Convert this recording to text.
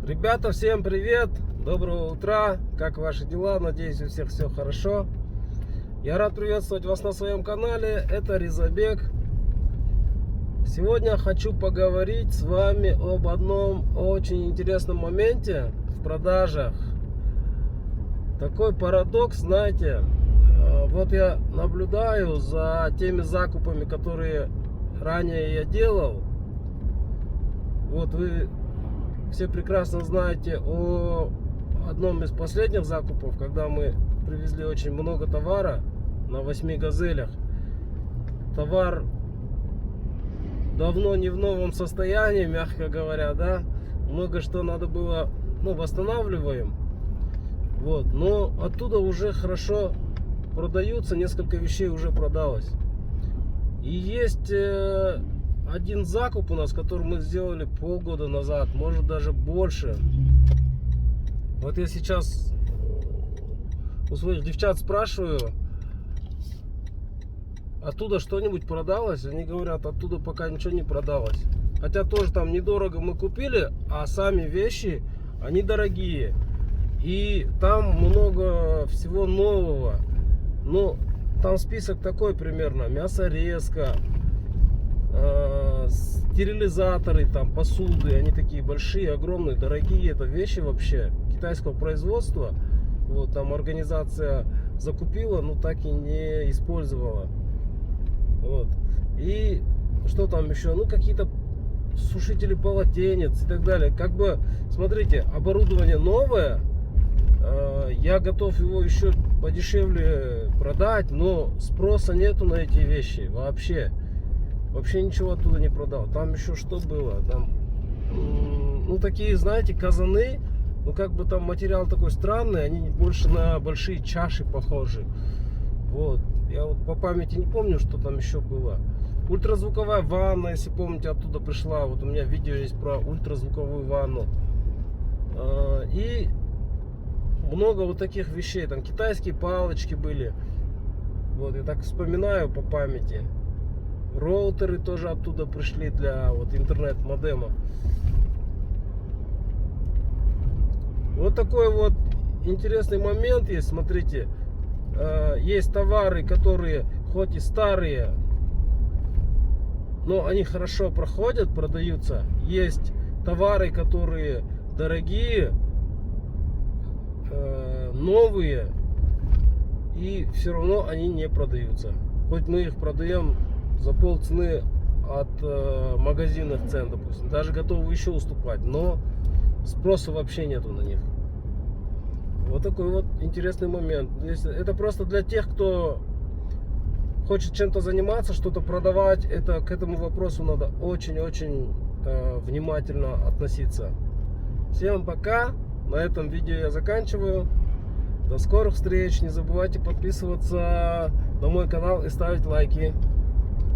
Ребята, всем привет! Доброго утра! Как ваши дела? Надеюсь, у всех все хорошо. Я рад приветствовать вас на своем канале. Это Ризабек. Сегодня хочу поговорить с вами об одном очень интересном моменте в продажах. Такой парадокс, знаете. Вот я наблюдаю за теми закупами, которые ранее я делал. Вот вы все прекрасно знаете о одном из последних закупов, когда мы привезли очень много товара на 8 газелях. Товар давно не в новом состоянии, мягко говоря, да. Много что надо было, восстанавливаем. Вот, но оттуда уже хорошо продаются, несколько вещей уже продалось. И есть один закуп у нас, который мы сделали полгода назад, может даже больше. Вот я сейчас у своих девчат спрашиваю, оттуда что-нибудь продалось? Они говорят, оттуда пока ничего не продалось. Хотя тоже там недорого мы купили, а сами вещи, они дорогие. И там много всего нового. Ну, там список такой примерно: мясорезка, стерилизаторы, там посуды, они такие большие, огромные, дорогие. Это вещи вообще китайского производства. Вот там организация закупила, но так и не использовала. Вот. И что там еще? Ну, какие-то сушители полотенец и так далее. Как бы, смотрите, оборудование новое. Я готов его еще подешевле продать, но спроса нету на эти вещи вообще. Вообще ничего оттуда не продал. Там еще что было? Там, такие, знаете, казаны. Ну, как бы там материал такой странный. Они больше на большие чаши похожи. Вот. Я вот по памяти не помню, что там еще было. Ультразвуковая ванна, если помните, оттуда пришла. Вот у меня видео есть про ультразвуковую ванну. И много вот таких вещей. Там китайские палочки были. Вот, я так вспоминаю по памяти. Роутеры тоже оттуда пришли для вот интернет-модема. Вот такой вот интересный момент есть. Смотрите, есть товары, которые хоть и старые, но они хорошо проходят, продаются. Есть товары, которые дорогие, новые, и все равно они не продаются. Хоть мы их продаем за полцены от магазинных цен, допустим. Даже готовы еще уступать, но спроса вообще нету на них. Вот такой вот интересный момент. Это просто для тех, кто хочет чем-то заниматься, что-то продавать. К этому вопросу надо очень-очень внимательно относиться. Всем пока. На этом видео я заканчиваю. До скорых встреч. Не забывайте подписываться на мой канал и ставить лайки.